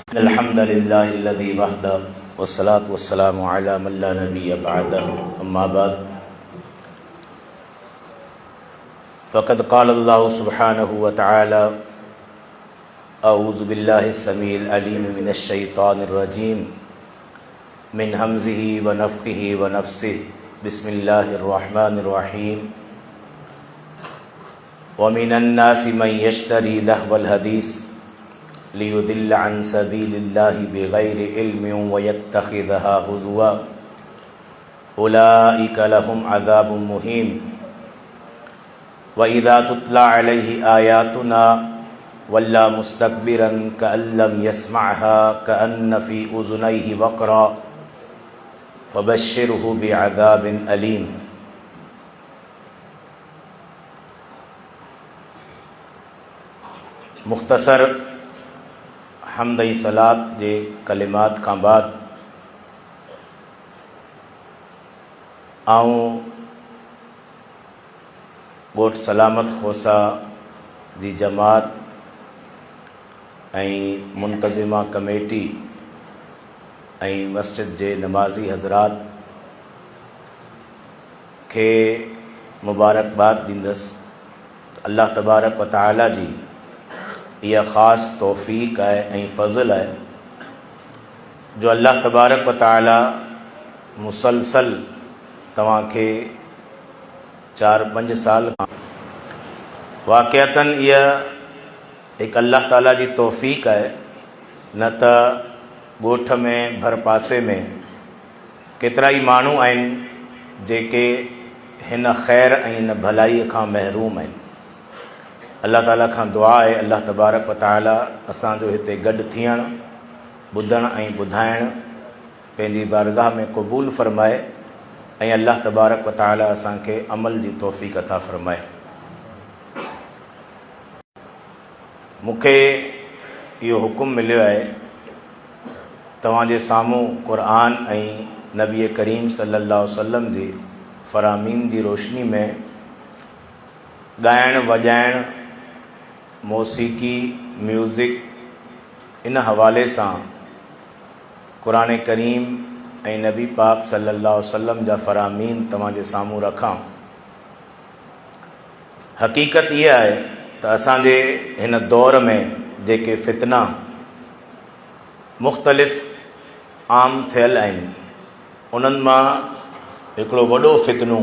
अल्हम्दुलिल्लाहिल्लज़ी वहदह वस्सलातु वस्सलामु अला मन ला नबिय्य बअदह अम्मा बाद फ़क़द क़ाल अल्लाहु सुब्हानहु व तआला अऊज़ु बिल्लाहिस समीइल अलीम मिनश शैतानिर रजीम मिन हमज़िही व नफ़्ख़िही व नफ़्सिही बिस्मिल्लाहिर रहमानिर रहीम व मिनन नासि मन यश्तरी लहवल हदीस लियुदिल्ल अन सबीलिल्लाहि बिगैरि इल्मिन व यत्तखिज़हा हुज़ुवा उलाइका लहुम अज़ाबुम मुहीन व इज़ा तुतला अलैहि आयातुना वल्ला मुस्तकबिरन कअन लम यस्मअहा कअन्न फ़ी उज़ुनैहि वक़रा फ़बश्शिरहु बिअज़ाबिन अलीम। मुख्तसर हम्द ऐं सलात जे कलिमात खां बाद आऊं ॻोठ सलामत खोसा जी जमात ऐं मुंतज़िमा कमेटी ऐं मस्जिद जे नमाज़ी हज़रात खे मुबारकबाद ॾींदुसि। अल्लाह तबारक व तआला जी इहा ख़ासि तौफ़ीक़ आहे ऐं फ़ज़ल आहे जो अल्लाह तबारक व तआला मुसलसल तव्हांखे 4-5 साल खां वाक़िअतन इहा हिकु अल्लाह ताला जी तौफ़ीक़ आहे। न त ॻोठ में भर पासे में केतिरा ई माण्हू आहिनि जेके हिन ख़ैर ऐं हिन भलाईअ खां महरूम आहिनि। अल्लाह ताला खां दुआ आहे अल्लाह तबारक व तआला असांजो हिते गॾु थियणु ॿुधणु ऐं ॿुधाइणु पंहिंजी बारगाह में क़बूल फ़रमाए ऐं अल्लाह तबारक व तआला असांखे अमल जी तौफ़ीक़ अता फ़रमाए। मूंखे इहो हुकुम मिलियो आहे तव्हांजे साम्हूं क़ुरान ऐं नबी करीम सल्लल्लाहु अलैहि वसल्लम जी फ़रामीन जी रोशनी में ॻाइणु वॼाइणु मौसीक़ी म्यूज़िक इन हवाले सां क़ुरान करीम ऐं नबी पाक सल्लल्लाहु अलैहि वसल्लम जा फ़रामीन तव्हांजे साम्हूं रखां। हक़ीक़त इहा आहे त असांजे हिन दौर में जेके फितना मुख़्तलिफ़ आम थियल आहिनि उन्हनि मां हिकिड़ो वॾो फितनो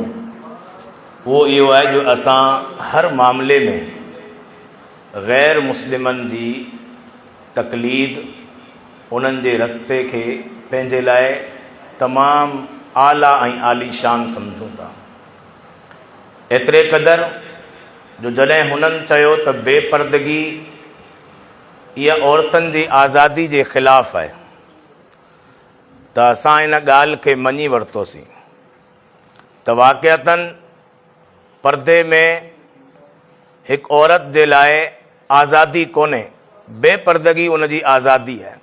उहो इहो आहे जो असां हर मामले में ग़ैर मुस्लिमनि जी तक़लीद उन्हनि जे रस्ते खे पंहिंजे लाइ तमामु आला ऐं आलीशान सम्झूं था। एतिरे क़दुरु जो जॾहिं हुननि चयो त बेपर्दगी इहा औरतुनि जी आज़ादी जे ख़िलाफ़ आहे त असां इन ॻाल्हि खे मञी वरितोसीं त वाक़िअतन पर्दे में हिकु औरत जे लाइ आज़ादी कोन्हे, बेपर्दगी उन जी आज़ादी आहे,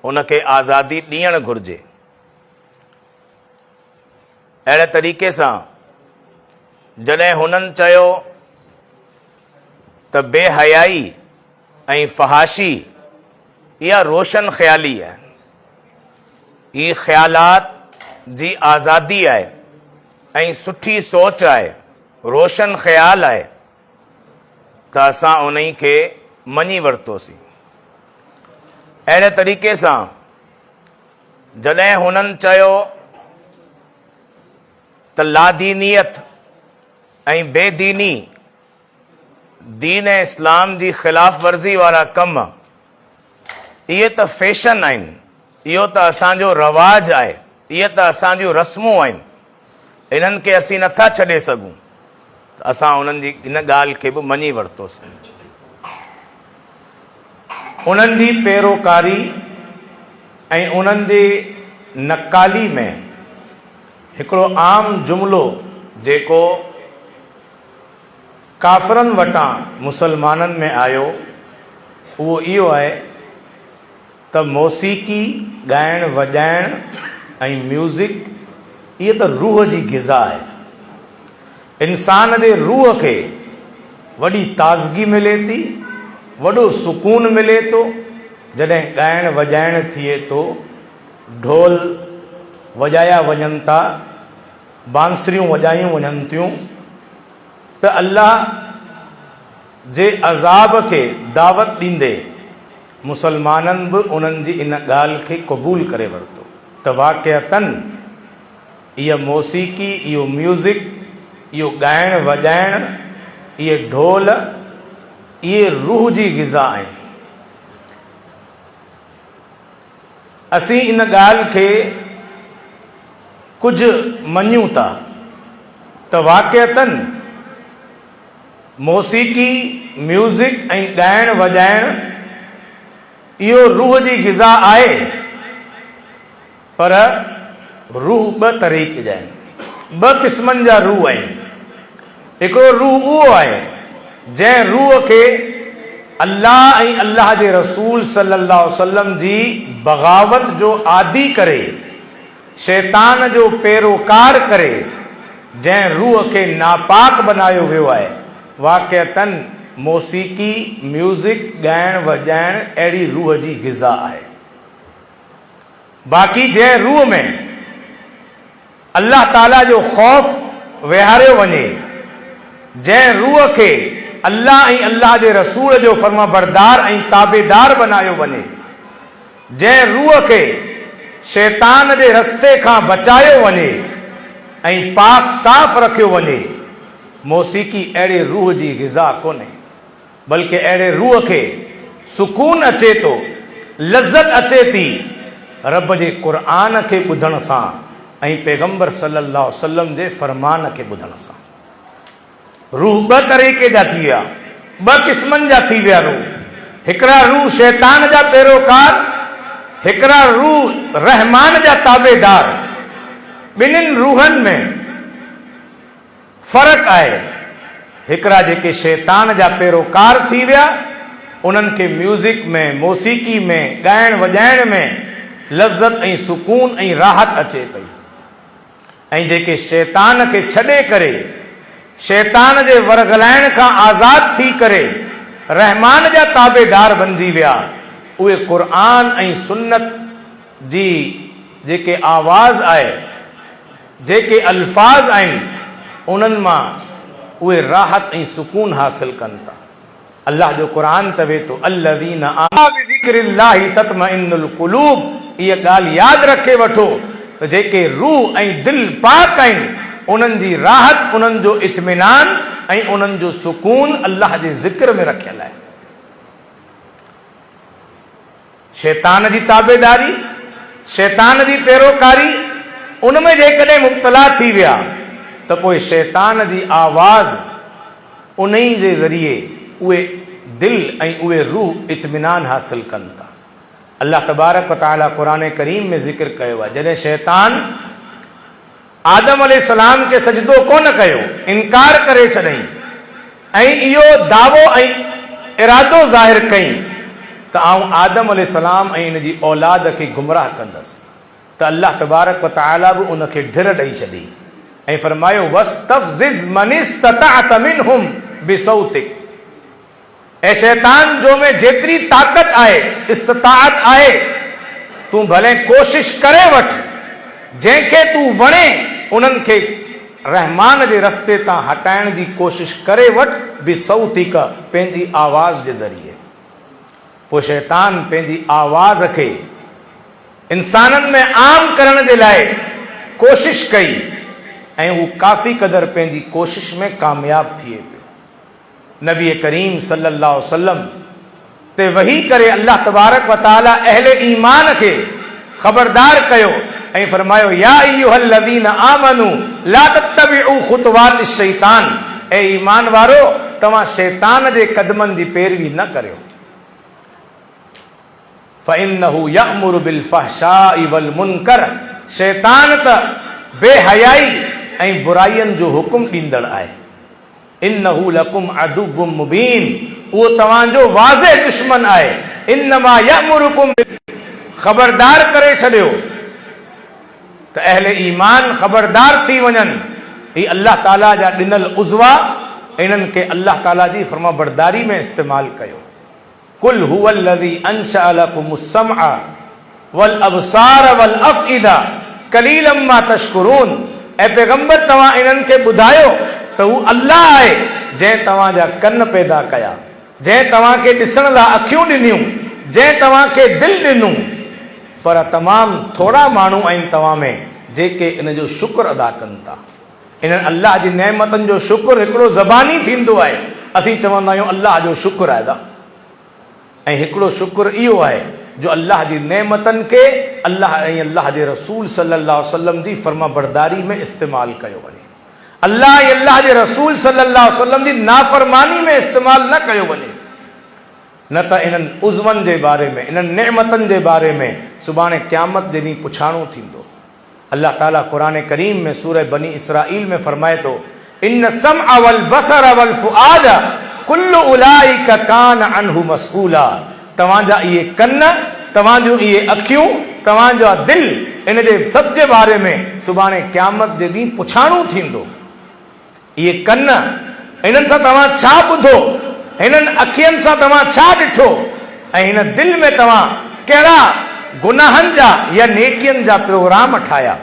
उनखे आज़ादी ॾियणु घुरिजे। अहिड़े तरीक़े सां जॾहिं हुननि चयो त बेहयाई ऐं फ़हाशी इहा रोशन ख़्याली आहे, ही ख़्यालात जी आज़ादी आहे ऐं सुठी सोच आहे, रोशन ख़्याल आहे त असां उन खे मञी वरितोसीं। अहिड़े तरीक़े सां जॾहिं हुननि चयो त लादीनियत ऐं बेदीनी दीन इस्लाम जी ख़िलाफ़ वर्ज़ी वारा कम इहे त फैशन आहिनि, इहो त असांजो रवाज आहे, इहे त असांजूं रस्मूं आहिनि, इन्हनि खे असीं नथा छॾे सघूं। असां उन्हनि जी इन ॻाल्हि खे बि मञी वरितोसीं। उन्हनि जी पैरोकारी ऐं उन्हनि जी नक़ाली में हिकिड़ो आम जुमिलो जेको काफ़िरनि वटां मुसलमाननि में आयो उहो इहो आहे त मौसीक़ी ॻाइणु वॼाइणु ऐं म्यूज़िक इहा त रूह जी ग़िज़ा आहे। इंसान जे रूह खे वॾी ताज़गी मिले थी, वॾो सुकून मिले थो जॾहिं ॻाइण वॼाइण थिए थो, ढोल वॼाया वञनि था, बांसुरियूं वॼायूं वञनि थियूं, त अल्लाह जे अज़ाब खे दावत ॾींदे मुसलमाननि बि उन्हनि जी इन ॻाल्हि खे क़बूल करे वरितो त वाक़िअतन इहा मौसीक़ी, इहो म्यूज़िक, इहो ॻाइण वॼाइण, इहे ढोल, इहे रूह जी ग़िज़ा आहिनि। असीं इन ॻाल्हि खे कुझु मञूं था त वाक़िअतन मौसीक़ी, म्यूज़िक ऐं ॻाइण वॼाइण इहो रूह जी ग़िज़ा आहे, पर रूह ॿ तरीक़े जा आहिनि, ॿ क़िस्मनि जा रूह आहिनि। हिकिड़ो रूह उहो आहे जंहिं रूह खे अल्लाह ऐं अल्लाह जे रसूल सल्लल्लाहु अलैहि वसल्लम जी बग़ावत जो आदी करे, शैतान जो पैरोकार करे जंहिं रूह खे नापाक बनायो वियो आहे, वाक़िअतन मौसीक़ी, म्यूज़िक, ॻाइण वॼाइण अहिड़ी रूह जी ग़िज़ा आहे। बाक़ी जंहिं रूह में अल्लाह ताला जो ख़ौफ़ विहारियो वञे, जंहिं रूह खे अल्लाह ऐं अल्लाह जे रसूल जो फर्माबरदार ऐं ताबेदार बनायो वञे, जंहिं रूह खे शैतान जे रस्ते खां बचायो वञे ऐं पाक साफ़ रखियो वञे, मौसीक़ी अहिड़े रूह जी ग़िज़ा कोन्हे, बल्कि अहिड़े रूह खे सुकून अचे थो, लज़त अचे थी रब जे क़ुरान खे ॿुधण सां ऐं पैगंबर सल्लल्लाहु अलैहि वसल्लम जे फरमान खे ॿुधण सां। रूह ॿ तरीक़े जा थी विया, ॿ क़िस्मनि जा थी विया रूह। हिकिड़ा रूह शैतान जा पैरोकार, हिकिड़ा रूह रहमान जा ताबेदार। ॿिन्हिनि रूहनि में फ़र्क़ु आहे। हिकिड़ा जेके शैतान जा पैरोकार थी विया, उन्हनि खे म्यूज़िक में, मौसीक़ी में, ॻाइण वॼाइण में लज़त ऐं सुकून ऐं राहत अचे पई, ऐं जेके शैतान खे छॾे करे, शैतान जे वरगलाइण खां आज़ाद थी करे रहमान जा ताबेदार बणिजी विया, उहे क़ुरान ऐं सुन्नत जी जेके आवाज़ आहे, जेके अल्फाज़ आहिनि, उन्हनि मां उहे राहत ऐं सुकून हासिल कनि था। अल्लाह जो क़ुरान चवे थो अल्लज़ीना आमनू बिज़िक्रिल्लाहि तत्मइन्नुल क़ुलूब। इहा ॻाल्हि यादि रखे वठो त जेके रूह ऐं दिलि पाक आहिनि, उन्हनि जी राहत, उन्हनि जो इत्मीनान ऐं उन्हनि जो सुकून अल्लाह जे ज़िक्र में रखियल आहे। शैतान जी ताबेदारी, शैतान जी पैरोकारी, उनमें जेकॾहिं मुब्तला थी विया त पोइ शैतान जी आवाज़ उन ई जे ज़रिए उहे दिलि ऐं उहे रूह इत्मीनान हासिल कनि था। अल्लाह तबारक व तआला क़ुरान करीम में ज़िक्र कयो आहे, जॾहिं शैतान आदम अलैहिस्सलाम खे सजदो कोन कयो, इनकार करे छॾईं ऐं इहो दावो ऐं इरादो ज़ाहिर कईं त आऊं आदम अलैहिस्सलाम ऐं इन जी औलाद खे गुमराह कंदसि, त अल्लाह तबारक व तआला बि उनखे ढिर ॾेई छॾी ऐं फरमायो वस्तफ़ज़िज़ मन इस्तताअत मिनहुम बिसौतिक। ऐं शैतान जो में जेतिरी ताक़त आहे, इस्तिताअत आहे, तूं भले कोशिश करे वठ, जंहिंखे तूं वणे उन्हनि खे रहमान जे रस्ते तां हटाइण जी कोशिश करे वठ, बिसौतिक, पंहिंजी आवाज़ जे ज़रिए। पोइ शैतान पंहिंजी आवाज़ खे इंसाननि में आम करण जे लाइ कोशिश कई ऐं हू काफ़ी क़दर पंहिंजी कोशिश में कामयाब थिए पियो। नबी करीम सल्लल्लाहु अलैहि वसल्लम ते वही करे अल्लाह तबारक व तआला अहले ईमान खे ख़बरदार कयो ऐं फरमायो या अय्युहल्लज़ीना आमनू ला तत्तबिउ खुतवात शैतान। ऐ ईमान वारो, तव्हां शैतान जे कदमनि जी पैरवी न करियो। फ़इन्नहु यअमुरु बिल फ़हशाइ वल मुनकर। शैतान त बेहयाई ऐं बुराइयुनि जो हुकुम ॾींदड़ आहे। इन्नहु लकुम अदुव्वुम मुबीन। उहो तव्हांजो वाज़े दुश्मन आहे। इन्नमा यअमुरुकुम, ख़बरदार करे छॾियो त अहले ईमान ख़बरदार थी वञनि। ही अल्लाह ताला जा ॾिनल उज़वा, इन्हनि खे अल्लाह ताला जी फर्माबरदारी में इस्तेमालु कयो। कुल हुवल्लज़ी अंशअ लकुमुस्समअ वल अबसार वल अफ़इदा कलीलन मा तशकुरून। ऐं पैगंबर तव्हां इन्हनि खे ॿुधायो त हू अल्लाह आहे जंहिं तव्हांजा कन पैदा कया, जंहिं तव्हांखे ॾिसण लाइ अखियूं ॾिनियूं, जंहिं तव्हांखे दिलि ॾिनूं, पर तमामु थोरा माण्हू आहिनि तव्हां में जेके इन जो शुक्र अदा कनि था। इन्हनि अल्लाह जी नेमतनि जो शुक्र हिकिड़ो ज़बानी थींदो आहे, असीं चवंदा आहियूं अल्लाह जो शुक्र आहे। ऐं हिकिड़ो शुक्र इहो आहे जो अल्लाह जी नेमतनि खे अल्लाह ऐं अल्लाह जे रसूल सल्लल्लाहु अलैहि वसल्लम जी फर्मा बरदारी में इस्तेमालु कयो वञे, अल्लाह ऐं अल्लाह जे रसूल सल्लल्लाहु अलैहि वसल्लम जी नाफ़रमानी में इस्तेमालु न कयो वञे। न त इन्हनि उज़वनि जे बारे में, इन्हनि नेमतनि जे बारे में सुभाणे क़यामत जे ॾींहुं पुछाणो थींदो। अल्लाह ताला क़ुरान करीम में सूरह बनी इसराईल में फरमाए थो, इन्न समअ वल बसर वल फुआद कुल्लु उलाइका कान अन्हु मसऊला। तव्हांजा इहे कन, तव्हांजूं इहे अखियूं, तव्हांजा दिल, इन जे सभ जे बारे में सुभाणे क़यामत जे ॾींहुं पुछाणो थींदो। इहे कन, हिननि सां तव्हां छा ॿुधो, हिननि अखियुनि सां तव्हां छा ॾिठो, ऐं हिन दिलि में तव्हां कहिड़ा गुनाहनि जा या नेकियनि जा प्रोग्राम ठाहिया।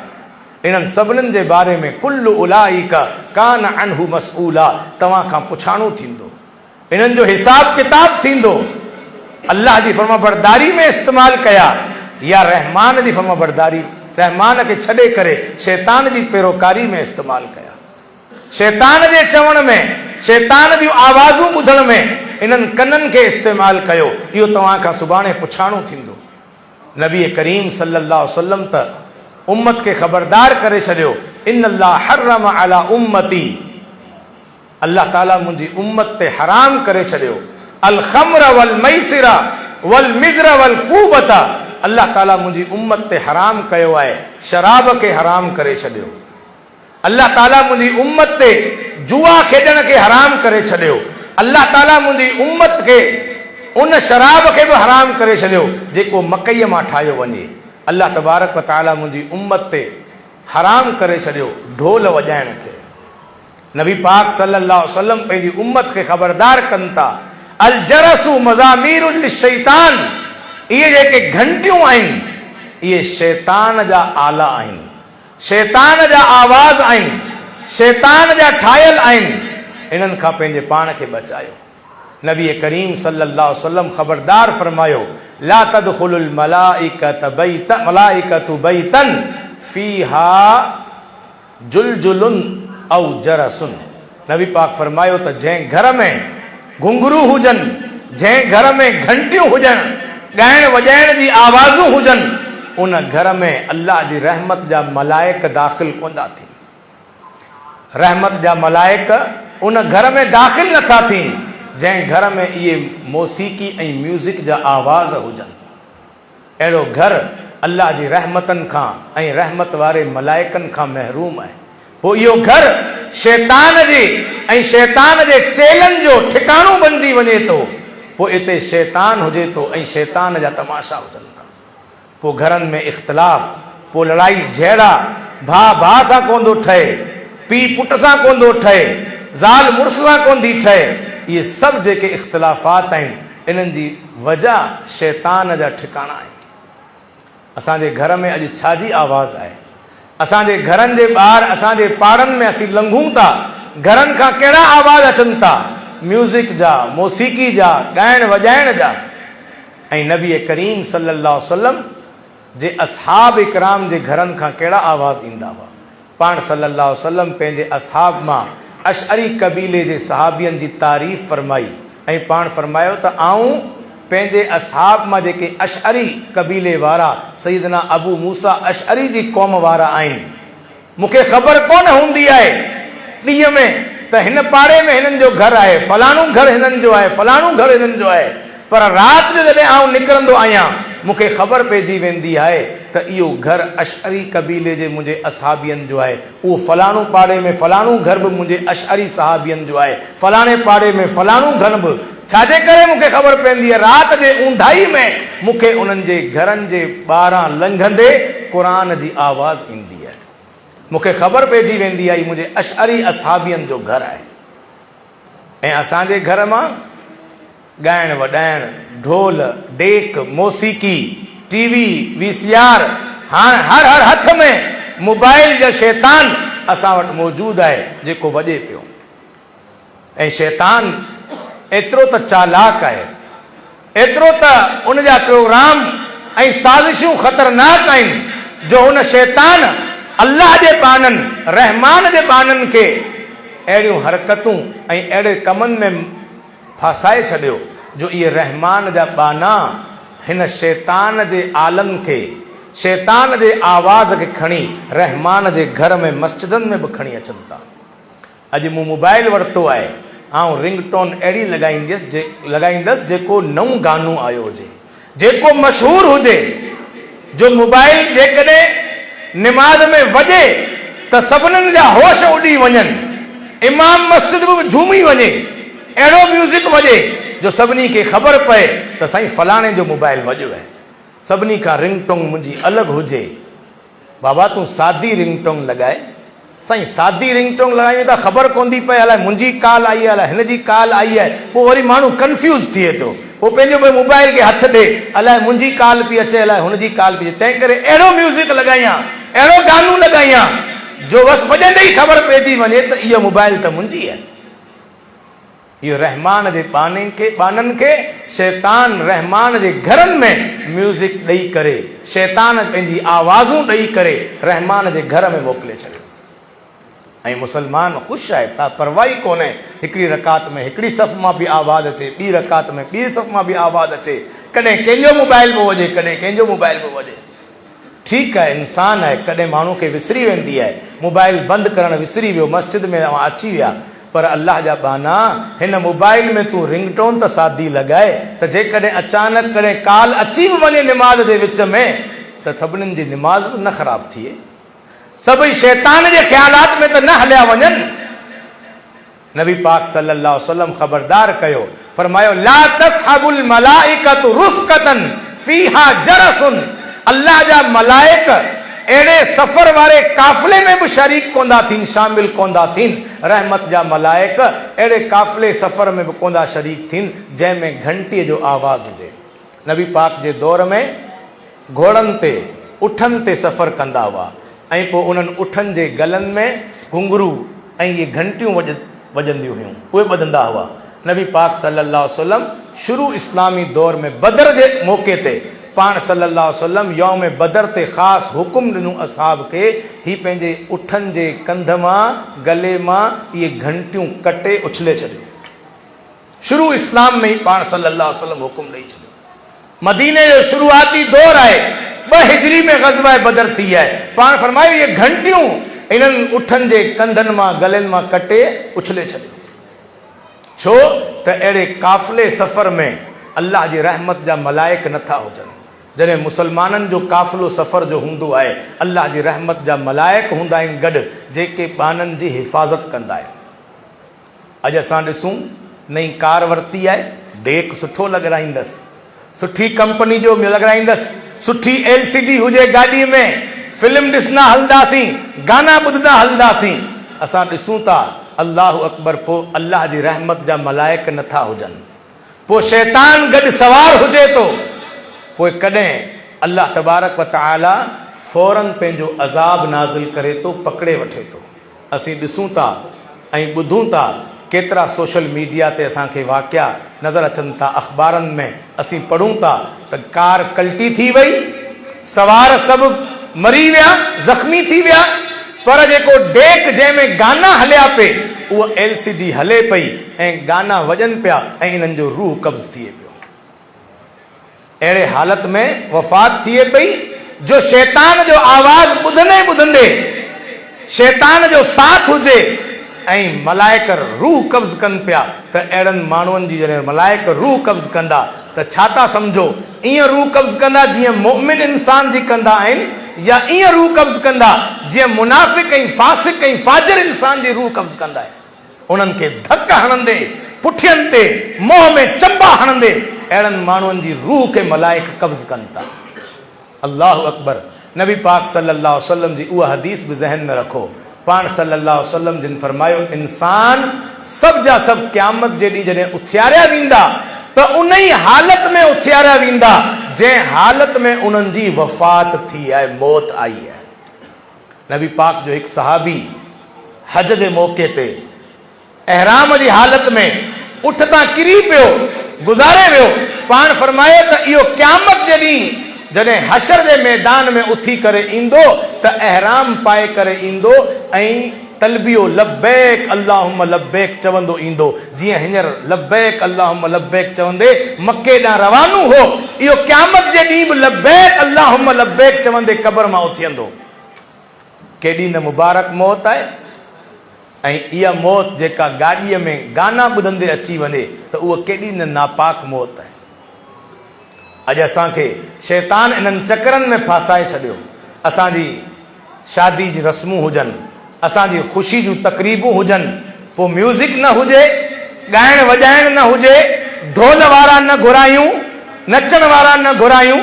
इन्हनि सभिनीनि जे बारे में कुल्लु उलाइका कान अन्हु मसऊला, तव्हां खां पुछाणो थींदो, इन्हनि जो हिसाब किताब थींदो। अल्लाह जी फर्माबरदारी में इस्तेमालु कया या रहमान जी फर्माबरदारी, रहमान खे छॾे करे शैतान जी पैरोकारी में इस्तेमालु कया, शैतान जे चवण में, शैतान जूं आवाज़ूं ॿुधण में इन्हनि कननि खे इस्तेमालु कयो, इहो तव्हां खां सुभाणे पुछाणो थींदो। नबी करीम सल्लल्लाहु अलैहि वसल्लम त उम्मत खे ख़बरदार करे छॾियो, इन्नल्लाह हर्रम अला उम्मती, अल्लाह ताला मुंहिंजी उम्मत ते हराम करे छॾियो, अल खम्र वल मैसिरा वल मिज़र वल कूबता, अल्लाह ताला मुंहिंजी उम्मत ते हराम कयो आहे, शराब खे हराम करे छॾियो। अल्लाह ताला मुंहिंजी उम्मत ते जुआ खेॾण खे हराम करे छॾियो। अल्लाह ताला मुंहिंजी उम्मत खे उन शराब खे बि हराम करे छॾियो जेको मकईअ मां ठाहियो वञे। अल्लाह तबारक व तआला मुंहिंजी उम्मत ते हराम करे छॾियो ढोल वॼाइण खे। नबी पाक सल्लल्लाहु अलैहि वसल्लम पंहिंजी उम्मत खे ख़बरदार कनि था, अल जरसु मज़ामीरुल लिशैतान, इहे जेके घंटियूं आहिनि इहे शैतान जा आला आहिनि, शैतान जा आवाज़ आहिनि, शैतान जा ठाहियल आहिनि, इन्हनि खां पंहिंजे पाण खे बचायो। नबी करीम सल्लल्लाहु अलैहि वसल्लम ख़बरदार फरमायो, ला तदखुलुल मलाइकतु बैतन फीहा जुलजुलुन औ जरसुन। नबी पाक फरमायो त जंहिं घर में घुंघरू हुजनि, जंहिं घर में घंटियूं हुजनि, ॻाइण वॼाइण जी आवाज़ूं हुजनि, उन घर में अल्लाह जी रहमत जा मलाइक दाख़िल कोन था थियनि। रहमत जा मलाइक उन घर में दाख़िल नथा थियनि जंहिं घर में इहे मौसीकी ऐं म्यूज़िक जा आवाज़ हुजनि। अहिड़ो घर अल्लाह जी रहमतनि खां ऐं रहमत वारे मलाइकनि खां महरूम आहे। पोइ इहो घर शैतान जे ऐं शैतान जे चेलनि जो ठिकाणो बणिजी वञे थो। पोइ इते शैतान हुजे थो ऐं शैतान जा तमाशा हुजनि था। पोइ घरनि में इख़्तिलाफ़, पोइ लड़ाई झेड़ा, भाउ भाउ सां कोन थो ठहे, पीउ पुट सां कोन थो ठहे, ज़ाल मुड़ुस सां कोन थी ठहे। इहे सभु जेके इख़्तिलाफ़ात आहिनि इन्हनि जी वजह शैतान जा ठिकाणा आहिनि। असांजे घर में अॼु छाजी आवाज़ आहे? असांजे घरनि जे ॿाहिरि, असांजे पाड़नि में असीं लंघूं था, घरनि खां कहिड़ा आवाज़ अचनि था? म्यूज़िक जा, मौसीकी जा, ॻाइण वॼाइण जा। ऐं नबी करीम सल्लल्लाहु अलैहि वसल्लम जे असहाब इकराम जे घरनि खां कहिड़ा आवाज़ ईंदा हुआ? पाण सल्लल्लाहु अलैहि वसल्लम पंहिंजे असहाब मां अशअरी कबीले जे सहाबियनि जी तारीफ़ फरमाई ऐं पाण फरमायो त आऊं पंहिंजे असहाब मां जेके अशअरी कबीले वारा सैयदना अबू मूसा अशअरी जी क़ौम वारा आहिनि, मूंखे ख़बर कोन हूंदी आहे ॾींहं में त हिन पाड़े में हिननि जो घर आहे, फलाणो घर हिननि जो आहे, फलाणो घर हिननि जो आहे, पर राति जो जॾहिं आऊं निकिरंदो आहियां मूंखे ख़बर पइजी वेंदी आहे त इहो घर अशअरी कबीले जे मुंहिंजे असहाबियनि जो आहे, उहो फलाणो पाड़े में फलाणो घर बि मुंहिंजे अशअरी सहाबियनि जो आहे, फलाणे पाड़े में फलाणो घर बि। छाजे करे मूंखे ख़बर पवंदी आहे? राति जे ऊंधाई में मूंखे उन्हनि जे घरनि जे ॿाहिरां लंघंदे क़ुरान जी आवाज़ ईंदी आहे। मूंखे ख़बर पइजी वेंदी आहे मुंहिंजे अशअरी असहाबियनि जो घर आहे। ऐं असांजे घर मां ॻाइण वॼाइण, ढोल, डेक, मौसीकी, टीवी, VCR, हाणे हर हथ में मोबाइल जो शैतान असां वटि मौजूदु आहे जेको वॼे पियो। ऐं शैतान एतिरो त चालाक आहे, एतिरो त उन जा प्रोग्राम ऐं साज़िशूं ख़तरनाक आहिनि जो हुन शैतान अल्लाह जे बाननि, रहमान जे बाननि खे अहिड़ियूं हरकतूं ऐं अहिड़े कमनि में फासाए छॾियो जो इहे रहमान जा बाना हिन शैतान जे आलम खे, शैतान जे आवाज़ खे खणी रहमान जे घर में मस्जिदनि में बि खणी अचनि था। अॼु मूं मोबाइल वरितो आहे, ऐं रिंगटोन अहिड़ी लॻाईंदसि जेको नओं गानो आयो हुजे, जेको मशहूरु हुजे, जो मोबाइल जेकॾहिं निमाज़ में वॼे त सभिनीनि जा होश उॾी वञनि, इमाम मस्जिद बि झूमी वञे, अहिड़ो म्यूज़िक वॼे जो सभिनी खे ख़बर पए त साईं फलाणे जो मोबाइल वॼो आहे। सभिनी खां रिंगटोन मुंहिंजी अलॻि हुजे। बाबा तूं सादी रिंगटोन लॻाए। साईं सादी रिंगटोन लॻायूं त ख़बर कोन थी पए अलाए मुंहिंजी कॉल आई आहे, अलाए हिन जी कॉल आई आहे। पोइ वरी माण्हू कंफ्यूज़ थिए थो, पोइ पंहिंजो भई मोबाइल खे हथु ॾे, अलाए मुंहिंजी कॉल पई अचे, अलाए हुनजी कॉल पई अचे। तंहिं करे अहिड़ो म्यूज़िक लॻायां, अहिड़ो गानो लॻायां जो बसि वॼंदे ई ख़बर पइजी वञे त इहो मोबाइल त मुंहिंजी आहे। इहो रहमान जे बाननि खे शैतान रहमान जे घरनि में म्यूज़िक ॾेई करे, शैतान पंहिंजी आवाज़ूं ॾेई करे रहमान जे घर में मोकिले छॾियो। ऐं मुसलमान ख़ुशि आहे, का परवाही कोन्हे। हिकिड़ी रकात में हिकिड़ी सफ़ मां बि आवाज़ अचे, ॿी रकात में ॿी सफ़ मां बि आवाज़ अचे, कॾहिं कंहिंजो मोबाइल पियो वॼे, कॾहिं कंहिंजो मोबाइल पियो वॼे। ठीकु आहे, इंसान आहे, कॾहिं माण्हू खे विसरी वेंदी आहे, मोबाइल बंदि करणु विसरी वियो, मस्जिद में अची विया, पर अल्लाह जा बाना हिन मोबाइल में तूं रिंगटोन त सादी लॻाए त जेकॾहिं अचानक कॾहिं कॉल अची बि वञे निमाज़ जे विच में त सभिनीनि जी निमाज़ न ख़राब थिए, सभई शैतान जे ख़्यालात में त न हलिया वञनि। नबी पाक सल्लल्लाहु अलैहि वसल्लम ख़बरदार कयो, फरमायो ला तस्हबुल मलाइकतु रुफ़क़तन फीहा जरसुन। अल्लाह जा मलाइक अहिड़े सफ़र वारे काफ़िले में बि शरीक कोन्दा थीन, शामिल कोन्दा थीन। रहमत जा मलाइक अहिड़े काफ़िले सफ़र में बि कोन्दा शरीक थीन जंहिंमें घंटीअ जो आवाज़ हुजे। नबी पाक जे दौर में घोड़नि ते, उठनि ते सफ़र कंदा हुआ ऐं पोइ उन्हनि उठनि जे गलनि में घुंघरू ऐं इहे घंटियूं वॼंदियूं हुयूं, उहे ॿधंदा हुआ। नबी पाक सल्लल्लाहु अलैहि वसल्लम शुरू इस्लामी दौर में बदर जे मौक़े ते पाण सल्लल्लाहु अलैहि वसल्लम यौम बदर ते ख़ासि हुकुम ॾिनो असहाब खे, ही पंहिंजे उठनि जे कंध मां, गले मां इहे घंटियूं कटे उछले छॾियो। शुरू इस्लाम में ई पाण सल्लल्लाहु अलैहि वसल्लम हुकुम ॾेई छॾियो। मदीने जो शुरूआती दौर आहे, 2 हिजरी में ग़ज़वा बदर थी आहे। पाण फरमायो इहे घंटियूं इन्हनि उठनि जे कंधनि मां, गलनि मां कटे उछले छॾियो। छो त अहिड़े काफ़िले सफ़र में अल्लाह जी रहमत जा मलाइक नथा हुजनि। जॾहिं मुसलमाननि जो काफ़िलो सफ़र जो हूंदो आहे, अल्लाह जी रहमत जा मलाइक हूंदा आहिनि गॾु, जेके बाननि जी हिफ़ाज़त कंदा आहिनि। अॼु असां ॾिसूं नई कार वरिती आहे, डेक सुठो लॻाईंदसि, सुठी कंपनी जो लॻाईंदसि, सुठी LCD हुजे गाॾीअ में, फिल्म ॾिसंदा हलंदासीं, गाना ॿुधंदा हलंदासीं। असां ॾिसूं था अल्लाहु अकबर, पोइ अल्लाह जी रहमत जा मलाइक नथा हुजनि, पोइ शैतान गॾु सवार हुजे थो, पोइ कॾहिं अल्लाह तबारक व तआला फौरन पंहिंजो अज़ाब नाज़िल करे थो, पकड़े वठे थो। असीं ॾिसूं था ऐं ॿुधूं था, केतिरा सोशल मीडिया ते असांखे वाक़िया नज़र अचनि था, अख़बारनि में असीं पढ़ूं था त कार कल्टी थी वई, सवार सभु मरी विया, ज़ख़्मी थी विया, पर जेको डेक जंहिंमें गाना हलिया पे, उहा LCD हले पई ऐं गाना वॼनि पिया ऐं इन्हनि जो रूह कब्ज़ थिए पियो। अहिड़े हालत में वफ़ात थिए पई जो शैतान जो आवाज़ ॿुधंदे ॿुधंदे शैतान जो साथ हुजे ऐं मलाइक रूह कब्ज़ कनि पिया। त अहिड़नि माण्हुनि जी जॾहिं मलाइक रूह कब्ज़ कंदा त छा था सम्झो, ईअं रूह कब्ज़ कंदा जीअं मोमिन इंसान जी कंदा आहिनि, या ईअं रूह कब्ज़ कंदा जीअं मुनाफ़िक ऐं फासिक ऐं फाजिर इंसान जी रूह कब्ज़ कंदा आहिनि। उन्हनि खे धक हणंदे, पुठियनि ते मोह में चंबा हणंदे अहिड़नि माण्हुनि जी रूह खे मलाइक कब्ज़ कनि था। अल्लाहु अकबर। नबी पाक सल्लल्लाहु अलैहि वसल्लम जी उहा हदीस बि ज़हन में रखो। पाण सल्लल्लाहु अलैहि वसल्लम जिन फरमायो, इंसान सभ जा सभु क़यामत जे ॾींहुं जॾहिं उथियारिया वेंदा त उन ई हालत में उथियारिया वेंदा जंहिं हालत में उन्हनि जी वफ़ात थी आहे, मौत आई आहे। नबी पाक जो हिकु सहाबी हज जे मौक़े ते एहराम जी हालत में उठ तां किरी पियो, गुज़ारे वियो। पाण फरमायो त इहो क़यामत जे ॾींहुं जॾहिं हशर जे मैदान में उथी करे ईंदो त एहराम पाए करे ईंदो ऐं तलबियो लब्बैक अल्लाहुम्मा लब्बैक चवंदो ईंदो, जीअं हींअर लब्बैक अल्लाहुम्मा लब्बैक चवंदे मके ॾांहुं रवानो हो। इहो क़यामत जे ॾींहुं बि लब्बैक अल्लाहुम्मा लब्बैक चवंदे क़ब्र मां उथियंदो। केॾी न मुबारक मौत आहे। ऐं इहा मौत जेका गाॾीअ में गाना ॿुधंदे अची वञे त उहा केॾी न नापाक मौत आहे। अॼु असांखे शैतान इन्हनि चकरनि में फासाए छॾियो। असांजी शादी जी रस्मूं हुजनि, असांजी ख़ुशी जूं तक़रीबूं हुजनि, पोइ म्यूज़िक न हुजे, ॻाइण वॼाइण न हुजे, ढोल वारा न घुरायूं, नचण वारा न घुरायूं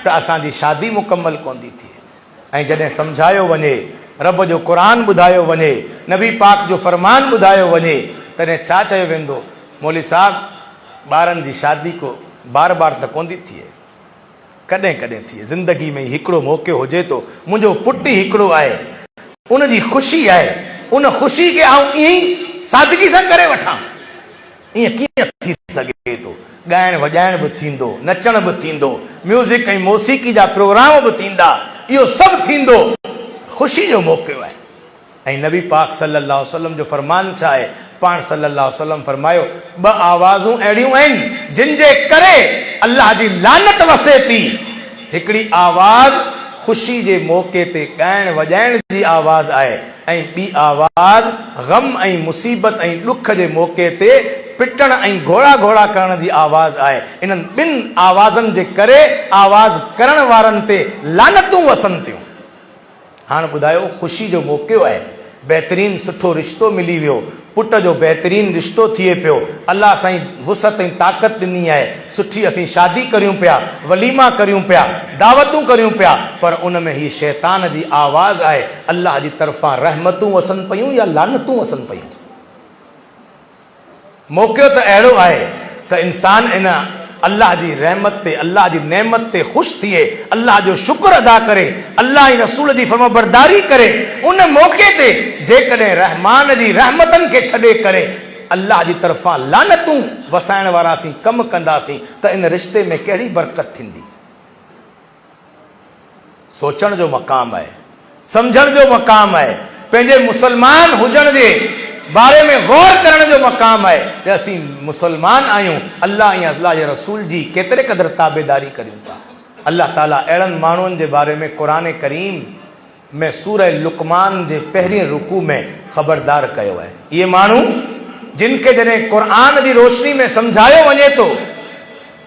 त असांजी शादी मुकमल कोन थी थिए। ऐं जॾहिं सम्झायो वञे, रब जो क़ुरान ॿुधायो वञे, नबी पाक जो फरमान ॿुधायो वञे, तॾहिं छा चयो वेंदो? मौली साहब ॿारनि जी शादी को बार बार त कोन थी थिए, कॾहिं कॾहिं थिए। ज़िंदगी में हिकिड़ो मौक़ो हुजे थो। मुंहिंजो पुटु हिकिड़ो आहे, उन जी ख़ुशी आहे, उन ख़ुशी खे आउं ईअं ई सादगी सां करे वठां, ईअं कीअं थी सघे थो? ॻाइण वॼाइण बि थींदो, नचण बि थींदो, म्यूज़िक ऐं मौसीक़ी जा प्रोग्राम बि थींदा, इहो सभु थींदो। ख़ुशी जो मौक़ो आहे। ऐं नबी पाक सल्लल्लाहु अलैहि वसल्लम जो फरमान छा आहे? पाण सल्लल्लाहु अलैहि वसल्लम फरमायो, ॿ आवाज़ूं अहिड़ियूं आहिनि जिन जे करे अल्लाह जी लानत वसे थी। हिकिड़ी आवाज़ ख़ुशी जे मौक़े ते ॻाइण वॼाइण जी आवाज़ आहे, ऐं ॿी आवाज़ ग़म ऐं मुसीबत ऐं ॾुख जे मौक़े ते पिटण ऐं घोड़ा घोड़ा करण जी आवाज़ आहे। इन्हनि ॿिनि आवाज़नि जे करे आवाज़ करण वारनि ते लानतूं वसनि थियूं। हाणे ॿुधायो, ख़ुशी जो मौक़ो आहे, बहितरीन सुठो रिश्तो मिली वियो, पुट जो बहितरीन रिश्तो थिए पियो, अल्लाह साईं वुसत ऐं ताक़त ॾिनी आहे, सुठी असीं शादी करियूं पिया, वलीमा करियूं पिया, दावतूं करियूं पिया, पर उन में ही शैतान जी आवाज़ आहे। अल्लाह जी तरफ़ां रहमतूं वसनि पयूं या लानतूं वसनि पयूं? मौक़ो त अहिड़ो आहे त इंसान इन अल्लाह जी रहमत ते, अल्लाह जी नेमत ते ख़ुशि थिए, अल्लाह जो शुक्र अदा करे, अल्लाह ऐं रसूल जी फरमाबरदारी करे। उन मौक़े ते जेकॾहिं रहमान जी रहमतनि खे छॾे करे अल्लाह जी तरफ़ां लानतूं वसाइण वारासीं कमु कंदासीं त इन रिश्ते में कहिड़ी बरकत थींदी? सोचण जो मक़ाम आहे, सम्झण जो मक़ाम आहे, पंहिंजे मुसलमान हुजण जे बारे में गौर करण जो मक़ाम आहे कि असीं मुसलमान आहियूं, अल्लाह ऐं अल्लाह जे रसूल जी केतिरे क़दुरु ताबेदारी करियूं था। अल्लाह ताला अहिड़नि माण्हुनि जे बारे में क़ुरान करीम में सूरह लुक़मान जे पहिरीं रुकू में ख़बरदार कयो आहे। इहे माण्हू जिन खे जॾहिं क़ुरान जी रोशनी में सम्झायो वञे थो,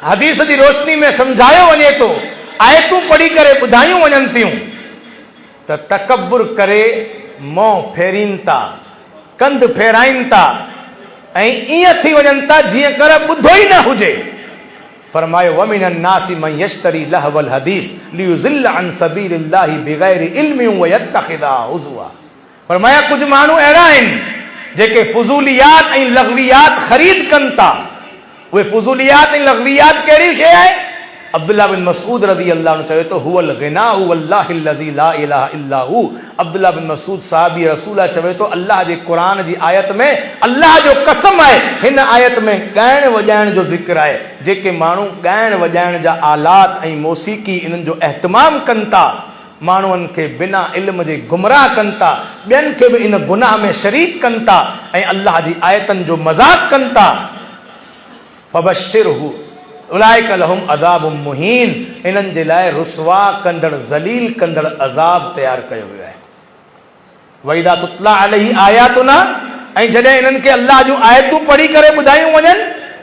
हदीस जी रोशनी में सम्झायो वञे थो, आयतूं पढ़ी करे ॿुधायूं वञनि थियूं त तकब्बुर करे मुंहुं फेरीनि था, कंध फेराइनि था ऐं ईअं थी वञनि था जीअं कर ॿुधो ई न हुजे। फरमायो, वमिनन नासी मन यश्तरी लहवल हदीस लियुज़िल्ल अन सबीलिल्लाहि बिगैरि इल्मिन व यत्तखिदा हुज़ुआ। फरमाया, कुछ माण्हू अहिड़ा आहिनि जेके फुज़ूलियात ऐं लग़वियात ख़रीद कनि था। उहे फुज़ूलियात ऐं लग़वियात कहिड़ी शइ आहे? अब्दुल्लाह बिन मसूद रज़ी अल्लाह अन्हु चवे तो, हुवल गिनाउ वल्लाहि लज़ी ला इलाहा इल्ला हू। अब्दुल्लाह बिन मसूद साहबी रसूल चवे तो, अल्लाह जे क़ुरान जी आयत में अल्लाह जो कसम आहे, हिन आयत में ॻाइण वॼाइण जो ज़िक्र आहे। जेके माण्हू ॻाइण वॼाइण जा आलात ऐं मौसीक़ी इन्हनि जो एहतमाम कनि था, माण्हुनि खे बिना इल्म जे गुमराह कनि था, ॿियनि खे बि इन गुनाह में शरीक कनि था ऐं अल्लाह जी आयतनि जो मज़ाक़ कनि था। फबश्शिरहु उलाइक लहुम अज़ाबुम मुहीन। इन्हनि जे लाइ रुसवा कंदड़, ज़लील कंदड़ अज़ाब तयारु कयो वियो आहे। वइदा तुतला अलैहि आयातुना, ऐं जॾहिं इन्हनि खे अल्लाह जूं आयतूं पढ़ी करे ॿुधायूं वञनि,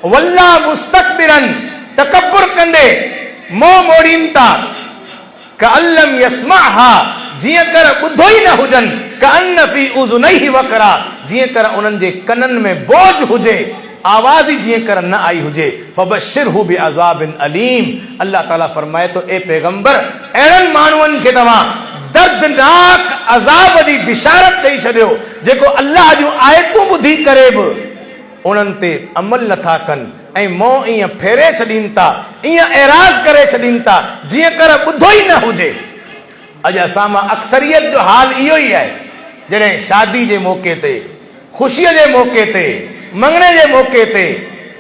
वल्ला मुस्तकबिरन, तकब्बुर कंदे मुंहुं मोड़ीनि था, कअल्लम यस्मअहा, जीअं कर ॿुधो ई न हुजनि, कअन्न फी उज़ुनैहि वक़रा, जीअं कर उन्हनि जे कननि में बोझ हुजे, आवाज़ ही जीअं कर न आई हुजे। फबश्शिरहु बिअज़ाबिन अलीम। अल्लाह ताला फरमाए तो, ए पैगंबर, अहिड़नि माण्हुनि खे तव्हां दर्दनाक अज़ाब जी बिशारत ॾेई छॾियो जेको अल्लाह जूं आयतूं ॿुधी करे बि उन्हनि ते अमल नथा कनि ऐं मोह ईअं फेरे छॾीनि था, ईअं एराज़ करे छॾीनि था जीअं कर ॿुधो ई न हुजे। अॼु असां मां अक्सरियत जो हाल इहो ई आहे। जॾहिं शादी जे मौक़े ते, ख़ुशीअ जे मौक़े ते, मंगणे जे मौक़े ते,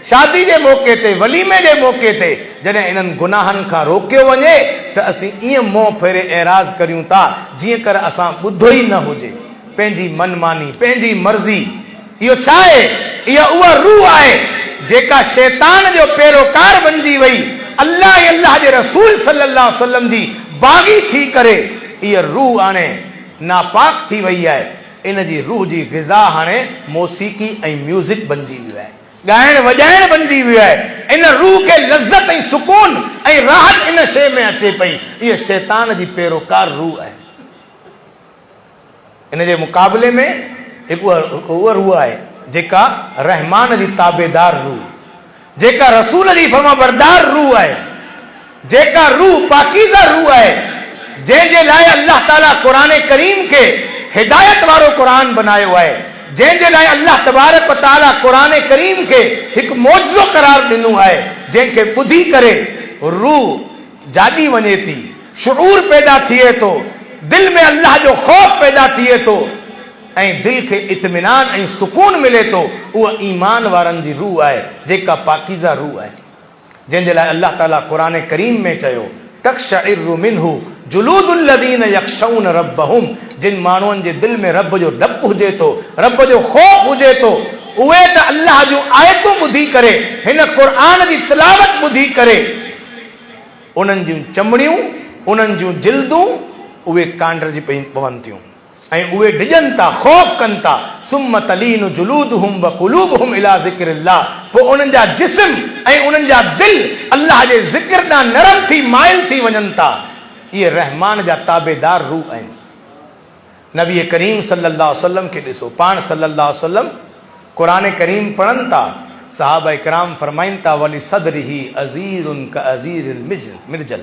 शादी जे मौक़े ते, वलीमे जे मौक़े ते जॾहिं इन्हनि गुनाहनि खां रोकियो वञे त असीं ईअं मोह फेरे एराज़ करियूं था जीअं कर असां ॿुधो ई न हुजे। पंहिंजी मनमानी, पंहिंजी मर्ज़ी, इहो छा आहे? इहा उहा रूह आहे जेका शैतान जो पैरोकार बणिजी वई, अल्लाह ऐं अल्लाह जे रसूल सल्लल्लाहु अलैहि वसल्लम जी बाग़ी थी करे इहा रूह हाणे नापाक थी वई आहे। इन जी रूह जी ग़िज़ा हाणे मौसीक़ी ऐं म्यूज़िक बणिजी वियो आहे, ॻाइण वॼाइण बणिजी वियो आहे। इन रूह खे लज़त ऐं सुकून ऐं राहत इन शइ में अचे पई। इहा शैतान जी पैरोकार रूह आहे। इन जे मुक़ाबले में उहा रूह आहे जेका रहमान जी ताबेदार रूह, जेका रसूल जी फरमाबरदार रूह आहे, जेका रूह पाकीज़ा रूह आहे, जंहिंजे लाइ अल्लाह ताला क़ुरान करीम खे हिदायत वारो क़ुरान बनायो आहे, जंहिंजे लाइ अल्लाह तबारक व तआला क़ुरान करीम खे हिकु मौजज़ो करार ॾिनो आहे, जंहिंखे ॿुधी करे रूह जाॻी वञे थी, शुऊर पैदा थिए थो, दिल में अल्लाह जो ख़ौफ़ पैदा थिए थो ऐं दिल खे इत्मिनान ऐं सुकून मिले थो। उहा ईमान वारनि जी रूह आहे जेका पाकीज़ा रूह आहे, जंहिंजे लाइ अल्लाह ताला क़ुरान करीम में चयो तक़शइरु मिन्हु जुलूदुल लज़ीन यख़शौन रब्बहुम, जिन माण्हुनि जे दिल में रब जो डपु हुजे थो, रब जो ख़ौफ़ हुजे थो, उहे त अल्लाह जूं आयतूं ॿुधी करे, हिन क़ुरान जी तिलावत ॿुधी करे उन्हनि जूं चमड़ियूं, उन्हनि जूं जिल्दूं उहे कांडरजी पवनि थियूं ऐं उहे डिॼनि था, ख़ौफ़ कनि था। सुम्म तलीनु जुलूदुहुम व क़ुलूबुहुम इला ज़िक्रिल्लाह, पोइ उन्हनि जा जिस्म ऐं उन्हनि जा दिल अल्लाह जे ज़िक्र ॾांहुं नरम थी माइल थी वञनि था। इहे रहमान जा ताबेदार रूह आहिनि। नबी करीम सल्लल्लाहु अलैहि वसल्लम खे ॾिसो, पाण सल्लल्लाहु अलैहि वसल्लम क़ुरान करीम पढ़नि था, सहाबा इकराम फरमाइनि था वली सदरिही अज़ीज़ुन का अज़ीज़िल मिर्जल।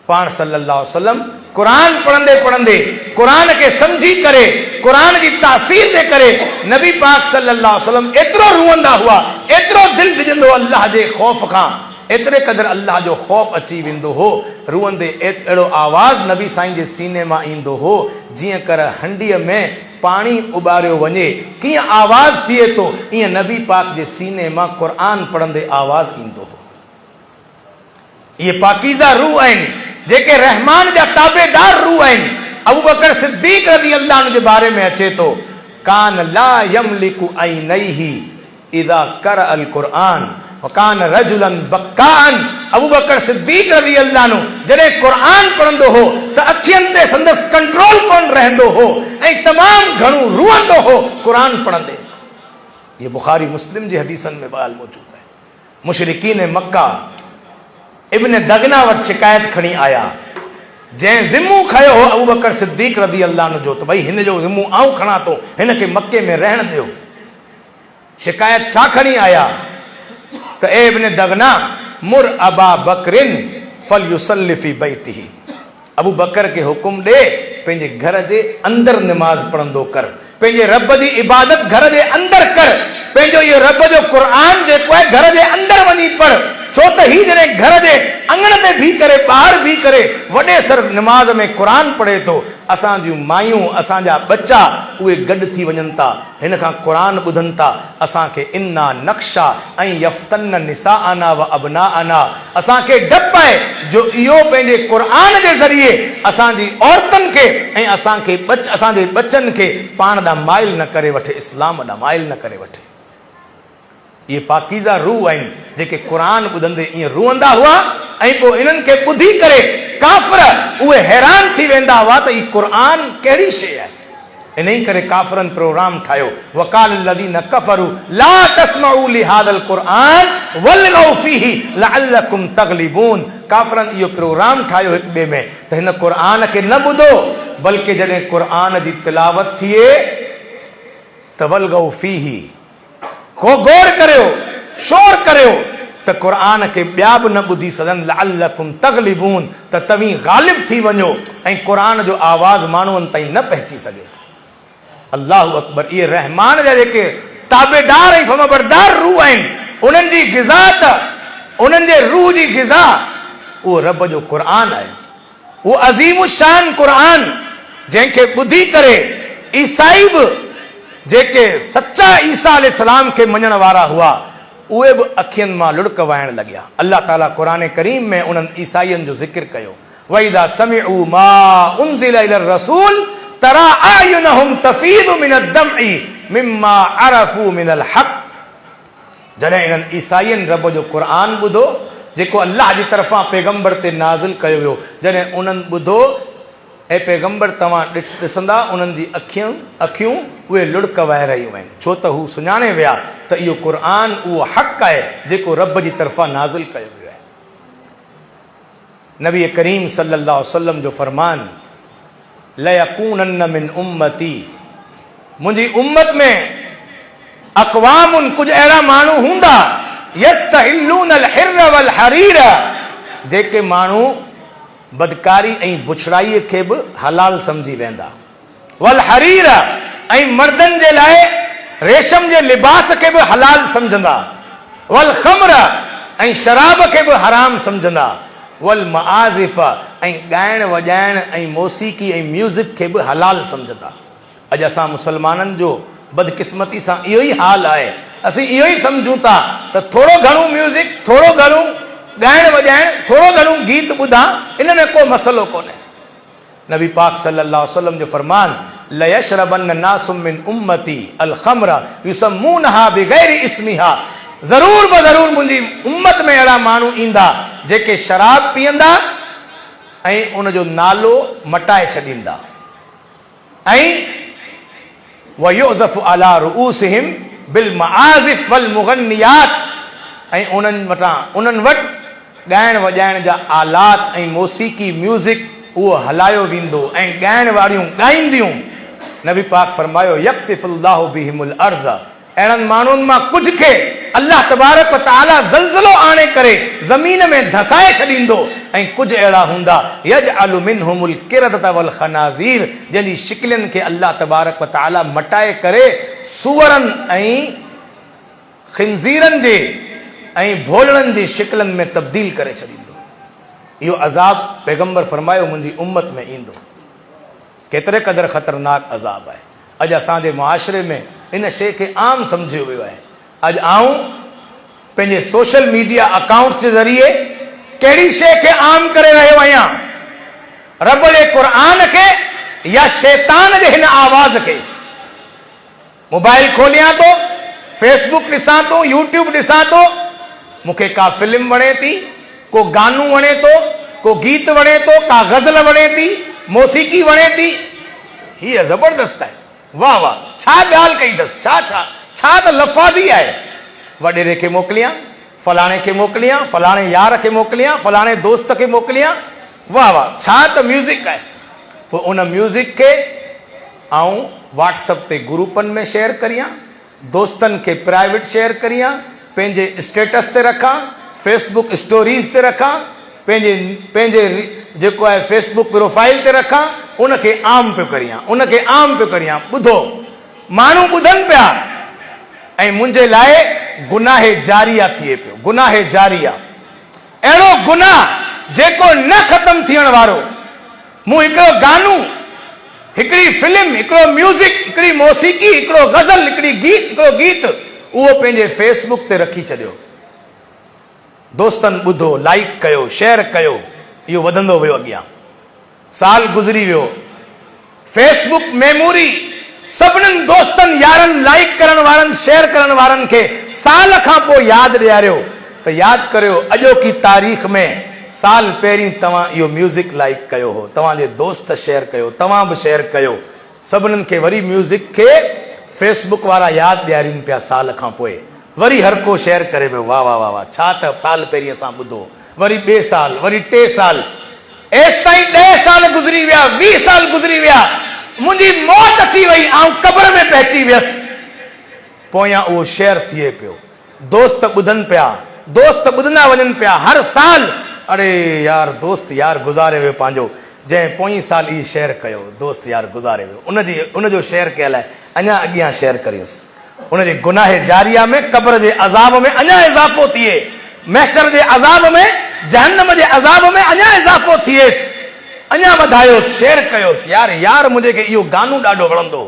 पाण सल्लल्लाहु अलैहि वसल्लम क़ुरान पढ़ंदे पढ़ंदे क़ुरान खे समझी करे, क़ुरान जी तासीर जे करे नबी पाक सल्लल्लाहु अलैहि वसल्लम एतिरो रुअंदा हुआ, एतिरो दिल ॾिजंदो अल्लाह जे ख़ौफ़ खां, एतिरे क़दुरु अल्लाह जो ख़ौफ़ अची वेंदो हो। रुअंदे अहिड़ो आवाज़ नबी साईं जे सीने मां ईंदो हो जीअं कर हंडीअ में पाणी उॿारियो वञे कीअं आवाज़ थिए थो, ईअं नबी पाक जे सीने मां क़ुरान पढ़ंदे आवाज़ ईंदो हो। इहे पाकीज़ा रूह आहिनि जेके रहमान जा ताबेदार रूह आहिनि। अबू बकर सिद्दीक़ रज़ी अल्लाह अन्हु जे बारे में अचे थो, कान ला यमलिकु ऐनैहि इज़ा क़रअल क़ुरआन व कान रजुलन बक्कान। अबू बकर सिद्दीक़ रज़ी अल्लाह अन्हु जॾहिं क़ुरआन पढ़ंदो हो त अखियुनि ते संदसि कंट्रोल कोन रहंदो हो ऐं तमामु घणो रुअंदो हो क़ुरान पढ़ंदे। ये बुखारी मुस्लिम जी हदीसनि में ॻाल्हि मौजूद आहे। मुशरिकीन मक्का इब्न दगना वटि शिकायत खणी आया, जंहिं ज़िम्मो खयो हो अबू बकर सिद्दीक़ रज़ी अल्लाह अन्हु जो, त भई हिन जो ज़िम्मो आऊं खणा थो, हिन खे मके में रहण ॾियो। शिकायत छा खणी आया त ए इब्न दगना मुर अबा बकरिन फलयुसल्लि फी बैतिही, अबू बकर खे हुकुम ॾे पंहिंजे घर जे अंदर निमाज़ पढ़ंदो कर, पंहिंजे रब जी इबादत घर जे अंदर कर, पंहिंजो इहो रब जो क़ुरान जेको आहे घर जे अंदर वञी पढ़। छो त ही जॾहिं घर जे अंगण ते बीह करे, ॿाहिरि बीह करे वॾे सर निमाज़ में क़ुरान पढ़े थो, असां जूं मायूं, असांजा बच्चा उहे गॾु थी वञनि था, हिन खां क़ुरान ॿुधनि था। असांखे इन्ना नक्शा ऐं यफ़्तन निसाअना व अबनाअना, असांखे डपु आहे जो इहो पंहिंजे क़ुरान जे ज़रिए असांजी औरतुनि खे ऐं असांजे बचनि खे पाण ॾांहुं माइल न करे वठे, इस्लाम ॾांहुं माइल न करे वठे। इहे पाकीज़ा रूह आहिनि जेके क़ुरान ॿुधंदे ईअं रुअंदा हुआ ऐं पोइ इन्हनि खे ॿुधी करे काफ़िर उहे हैरान थी वेंदा हुआ त हीउ क़ुरान कहिड़ी शइ आहे। इन ई करे काफ़िरनि प्रोग्राम ठाहियो, वक़ाल लज़ीन कफ़रू ला तस्मऊ लिहाज़ल क़ुरआन वल्गौ फीही लअल्लकुम तग़लिबून। काफ़िरनि इहो प्रोग्राम ठाहियो हिक ॿिए में त हिन क़ुरआन खे न ॿुधो, बल्कि जॾहिं क़ुरआन जी तिलावत थिए त वल्गौ फीही, को गौर करियो, शोर करियो त क़ुरआन खे ॿिया बि न ॿुधी सघनि, लअल्लकुम तग़लिबून, त तव्हीं ग़ालिब थी वञो ऐं क़ुरान जो आवाज़ माण्हुनि ताईं न पहुची सघे। अल्लाहु अकबर। इहे रहमान जा जेके ताबेदार ऐं फरमाबरदार रूह आहिनि, उन्हनि जी ग़िज़ा त उन्हनि जे रूह जी ग़िज़ा उहो रब जो क़ुर आहे। उहो अज़ीम शान क़ुर जंहिंखे ॿुधी करे ईसाई बि जेके सचा ईसा अलैहिस्सलाम खे मञण वारा हुआ उहे बि अखियुनि मां लुड़क वहण लॻिया। अल्लाह ताला क़ुर करीम में उन्हनि ईसाईनि जो ज़िक्र कयो, वइदा समिउ मा उनज़िल इलर रसूल तरा आयुनहुम तफीदु मिनद दमई मिम्मा अरफू मिनल हक़। जॾहिं इन्हनि ईसाईनि रब जो क़ुर ॿुधो जेको अल्लाह जी तरफ़ां पैगंबर ते नाज़िल कयो वियो, जॾहिं उन्हनि ॿुधो ऐं पैगंबर तव्हां ॾिसंदा उन्हनि जी अखियूं उहे लुड़क वहे रहियूं आहिनि, छो त हू सुञाणे विया त इहो क़ुर उहो हक़ आहे जेको रब जी तरफ़ां नाज़िल कयो वियो आहे। नबी करीम सल्लल्लाहु अलैहि वसल्लम जो फरमान, लयकूनन्न मिन उम्मती, मुंहिंजी उम्मत में अक़वामुन कुझु अहिड़ा माण्हू हूंदा यस्तहिल्लूनल हिर्र वल हरीर, जेके माण्हू बदकारी ऐं बुछड़ाईअ खे बि हलाल सम्झी वेंदा, वल हरीर ऐं मर्दनि जे लाइ रेशम जे लिबास खे बि हलाल सम्झंदा, वल ख़म्र ऐं शराब खे बि हराम सम्झंदा, वल मआज़िफ़ ऐं ॻाइण वॼाइण ऐं मौसीक़ी ऐं म्यूज़िक खे बि हलाल सम्झंदा। अॼु असां मुसलमाननि जो बदकिस्मती सां इहो ई हाल आहे। असीं इहो ई सम्झूं था त थोरो घणो म्यूज़िक, थोरो घणो ॻाइण वॼाइण, थोरो घणो गीत ॿुधा, इन में को मसलो कोन्हे। नबी पाक सल्लल्लाहु अलैहि वसल्लम जो फरमान, लयशरबन्न नासुम मिन उम्मती अल ख़म्र युसम्मूनहा बिग़ैरि इस्मिहा, ज़रूर ब ज़रूर मुंहिंजी उम्मत में अहिड़ा माण्हू ईंदा जेके शराब पीअंदा ऐं उन जो नालो मटाए छॾींदा, ऐं वयुज़फ़ु अला रुऊसिहिम बिल मआज़िफ़ वल मुग़न्नियात, ऐं उन्हनि वटि ॻाइण वॼाइण जा आलात ऐं मौसीक़ी म्यूज़िक उहो हलायो वेंदो ऐं ॻाइण वारियूं ॻाईंदियूं। नबी पाक फरमायो, यक्सिफुल्लाहु बिहिमुल अर्ज़, अहिड़नि माण्हुनि मां कुझु खे अल्लाह तबारक व तआला ज़ल्ज़लो आणे करे ज़मीन में धसाए छॾींदो, ऐं कुझु अहिड़ा हूंदा यजअलु मिनहुमुल किरदत वल खनाज़ीर, जंहिंजी शिकिलनि खे अल्लाह तबारक व तआला मटाए करे सूअरनि ऐं खिंज़ीरनि जे ऐं भोलड़नि जी शिकिलनि में तब्दील करे छॾींदो। इहो अज़ाब पैगंबर फरमायो मुंहिंजी उम्मत में ईंदो। केतिरे क़दुरु ख़तरनाक अज़ाब आहे। अॼु असांजे मुआशिरे में इन शइ खे आम सम्झियो वियो आहे। अॼु आऊं पंहिंजे सोशल मीडिया अकाउंट्स जे ज़रिए कहिड़ी शइ खे आम करे रहियो आहियां, रब जे क़ुर खे या शैतान जे हिन आवाज़ खे। मोबाइल खोलियां थो, फेसबुक ॾिसां थो, यूट्यूब ॾिसां थो, मूंखे का फिल्म वणे थी, को गानो वणे थो, को गीत वणे थो, का गज़ल वणे थी, मौसीक़ी वणे थी, हीअ ज़बरदस्त आहे, वाह वाह, छा ॻाल्हि कई अथसि, छा त लफ़ाज़ी आहे। वॾेरे खे मोकिलियां, फलाणे खे मोकिलियां, फलाणे यार खे मोकिलियां, फलाणे दोस्त खे मोकिलियां, वाह वाह, छा त म्यूज़िक आहे। पोइ उन म्यूज़िक खे आऊं व्हाट्सअप ते ग्रुपनि में शेयर करियां, दोस्तनि खे प्राइवेट शेयर करियां, पंहिंजे स्टेटस ते रखां, फेसबुक स्टोरीज़ ते रखां, पंहिंजे जेको आहे फेसबुक प्रोफाइल ते रखां, उनखे आम पियो करियां। ॿुधो, माण्हू ॿुधनि पिया ऐं मुंहिंजे लाइ गुनाहे जारिया थिए पियो, गुनाहे जारिया, अहिड़ो गुनाह जेको न ख़तम थियण वारो। मूं हिकिड़ो गानो, हिकिड़ी फिल्म, हिकिड़ो म्यूज़िक, हिकिड़ी मौसीक़ी, हिकिड़ो गज़ल, हिकिड़ो गीत उहो पंहिंजे फेसबुक ते रखी छॾियो। दोस्तनि ॿुधो, लाइक कयो, शेयर कयो, इहो वधंदो वियो अॻियां। साल गुज़री वियो, फेसबुक मेमोरी सभिनीनि दोस्तनि यारनि लाइक करण वारनि शेयर करण वारनि खे साल खां पोइ यादि ॾियारियो त यादि करियो अॼोकी तारीख़ में साल पहिरीं तव्हां इहो म्यूज़िक लाइक कयो हो, तव्हांजे दोस्त शेयर कयो, तव्हां बि शेयर कयो। सभिनीनि खे वरी म्यूज़िक खे फेसबुक वारा यादि ॾियारीनि पिया साल खां पोइ, वरी हर को शेयर करे पियो, वाह वाह वाह वाह, छा त साल पहिरीं असां ॿुधो, वरी ॿिए साल, वरी 3 साल, एसि ताईं 10 साल गुज़री विया, 20 साल गुज़री विया, मुंहिंजी मौत थी वई, आऊं क़ब्र में पहुची वियसि, पोयां उहो शेयर थिए पियो। दोस्त ॿुधनि पिया, दोस्त ॿुधंदा वञनि पिया, हर साल, अरे यार दोस्त यार गुज़ारे वियो पंहिंजो, जंहिं पोइ साल ई शेयर कयो, दोस्त यार गुज़ारे वियो, उनजो शेयर कयल आहे, अञा अॻियां शेयर करियोसि। उनजे गुनाह जारिया में कब्र जे अज़ाब में अञा इज़ाफ़ो थिए, महशर जे अज़ाब में, जहन्नम जे अज़ाब में अञा इज़ाफ़ो थिएसि, अञा वधायोसि, शेयर कयोसि। यार मुंहिंजे खे इहो गानो ॾाढो वणंदो,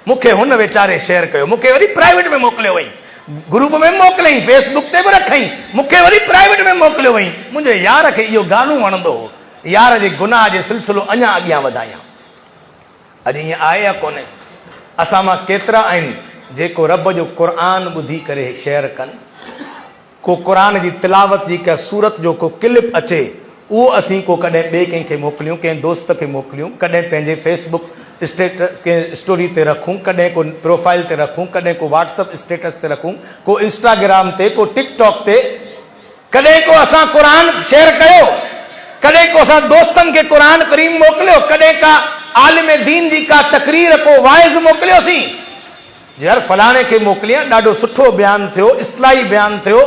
मूंखे हुन वीचारे शेयर कयो, मूंखे वरी प्राइवेट में मोकिलियो वई, ग्रुप में मोकिलियईं, फेसबुक ते बि रखई, मूंखे वरी प्राइवेट में मोकिलियो वई, मुंहिंजे यार खे इहो गानो वणंदो हो, यार जे गुनाह जे सिलसिलो अञा अॻियां वधायां। अॼु ईअं आहे या कोन्हे? असां मां केतिरा आहिनि जेको रब जो क़ुरान ॿुधी करे शेयर कनि, को क़ुरान जी तिलावत जी का सूरत जो को क्लिप अचे उहो असीं को कॾहिं ॿिए कंहिंखे मोकिलियूं, कंहिं दोस्त खे मोकिलियूं, कॾहिं पंहिंजे फेसबुक स्टेटस के स्टोरी ते रखूं, कॾहिं को प्रोफाइल ते रखूं, कॾहिं को व्हाट्सअप स्टेटस ते रखूं, को इंस्टाग्राम ते, को टिकटॉक ते, कॾहिं को असां क़ुरान शेयर कयो, कॾहिं को असां दोस्तनि खे क़ुरान करीम मोकिलियो, कॾहिं का आलिम दीन जी का तकरीर को वाइज़ मोकिलियोसीं, यार फलाणे खे मोकिलियां, ॾाढो सुठो बयानु थियो, इस्लाही बयानु थियो,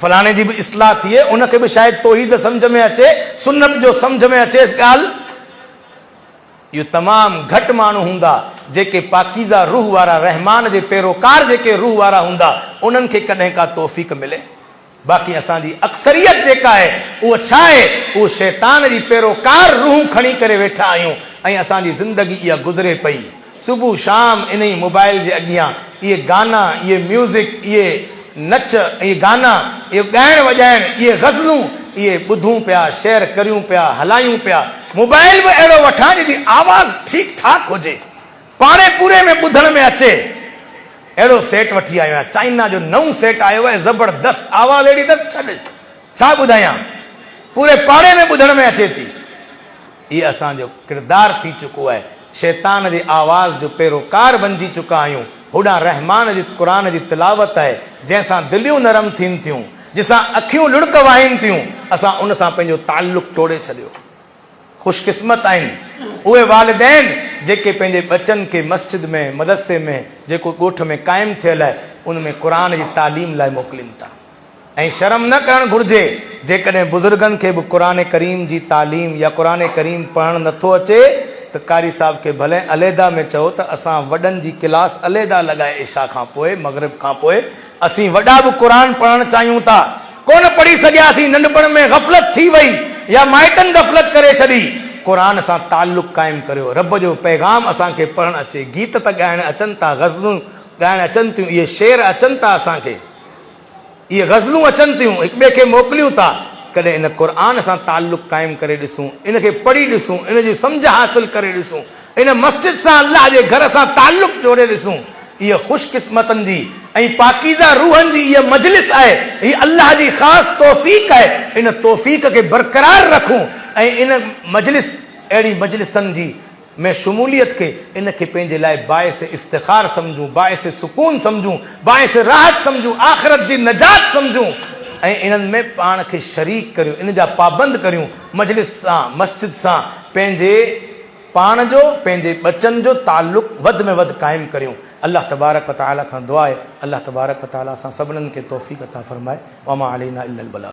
फलाणे जी बि इस्लाह थिए, उनखे बि शायदि तौहीद सम्झ में अचे, सुन्नत जो सम्झ में अचेसि ॻाल्हि। इहो तमामु घटि माण्हू हूंदा जेके पाकीज़ा रूह वारा, रहमान जे पैरोकार जेके रूह वारा हूंदा, उन्हनि खे कॾहिं का तौफ़ीक़ मिले। बाक़ी असांजी अक्सरियत जेका आहे उहो छा आहे, उहो शैतान जी पैरोकार रूह खणी करे वेठा आहियूं ऐं असांजी ज़िंदगी इहा गुज़रे पई। सुबुह शाम इन ई मोबाइल जे अॻियां इहे गाना, इहे म्यूज़िक, इहे नच, इहे गाना, इहे ॻाइण वॼाइण, इहे ग़ज़लूं, इहे ॿुधूं पिया, शेयर करियूं पिया, हलायूं पिया। मोबाइल बि अहिड़ो वठां जिनि जी आवाज़ ठीकु ठाक हुजे, पाणे पूरे में ॿुधण में अचे, अहिड़ो सेट वठी आयो आहियां। चाइना जो नओं सेट आयो आहे, ज़बरदस्त आवाज़ अहिड़ी अथसि, छा ॿुधायां, पूरे पाड़े में ॿुधण में अचे थी। इहे असांजो किरदारु थी चुको आहे, शैतान जे आवाज़ जो पैरोकार बणिजी चुका आहियूं। होॾां रहमान जी क़ुरान जी तिलावत आहे जंहिंसां दिलियूं नरम थियनि थियूं, जंहिंसां अखियूं लुड़क वाहिनि थियूं, असां उन सां पंहिंजो ताल्लुक़ तोड़े छॾियो। ख़ुशकिस्मत आहिनि उहे वालिदैन जेके पंहिंजे बचनि खे मस्जिद में, मदरसे में, जेको ॻोठ में क़ाइमु थियल आहे, उन में क़ुरान जी तालीम लाइ मोकिलीनि था। ऐं शर्म न करणु घुरिजे जेकॾहिं बुज़ुर्गनि खे बि क़ुरान करीम जी तालीम या क़ुरान करीम पढ़णु नथो अचे त कारी साहब खे भले अलहदा में चओ त असां वॾनि जी क्लास अलहदा लॻाए इशा खां पोइ, मग़रिब खां पोइ, असीं वॾा बि क़ुरान पढ़णु चाहियूं था, कोन पढ़ी सघियासीं, नंढपण में ग़फ़लत थी वई या माइटनि ग़फ़लत करे छॾी। क़ुरान सां ताल्लुक़ क़ाइमु करियो, रब जो पैगाम असांखे पढ़णु अचे, गीत त ॻाइण अचनि था, ग़ज़लूं ॻाइण अचनि थियूं, इहे शेर अचनि था असांखे, इहे ग़ज़लूं अचनि थियूं, हिक ॿिए खे मोकिलियूं था। कॾहिं इन क़ुरान सां ताल्लुक़ क़ाइमु करे ॾिसूं, इनखे पढ़ी ॾिसूं, इन जी सम्झ हासिल करे ॾिसूं, इन मस्जिद सां, अल्लाह जे घर सां ताल्लुक़ जोड़े ॾिसूं। इहा ख़ुशकिस्मतनि जी ऐं पाकीज़ा रूहनि जी इहा मजलिस आहे, हीअ अल्लाह जी ख़ासि तौफ़ीक़ आहे। इन तौफ़ीक़ खे बरक़रार रखूं ऐं इन मजलिस, अहिड़ी मजलिसनि जी में शमूलियत खे, इनखे पंहिंजे लाइ बाइस इफ़्तिख़ार सम्झूं, बाइस सुकून सम्झूं, बाइस राहत सम्झूं, आख़िरत जी नजात सम्झूं ऐं इन्हनि में पाण खे शरीक करियूं, इन जा पाबंद करियूं। मजलिस सां, मस्जिद सां पंहिंजे पाण जो, पंहिंजे बचनि जो ताल्लुक़ वधि में वधि क़ाइमु करियूं। अल्लाह तबारक व तआला खां दुआ आहे, अल्लाह तबारक व तआला असां सभिनीनि खे तौफ़ीक़ अता फ़रमाए। वमा अलैना इल्लल बलाग।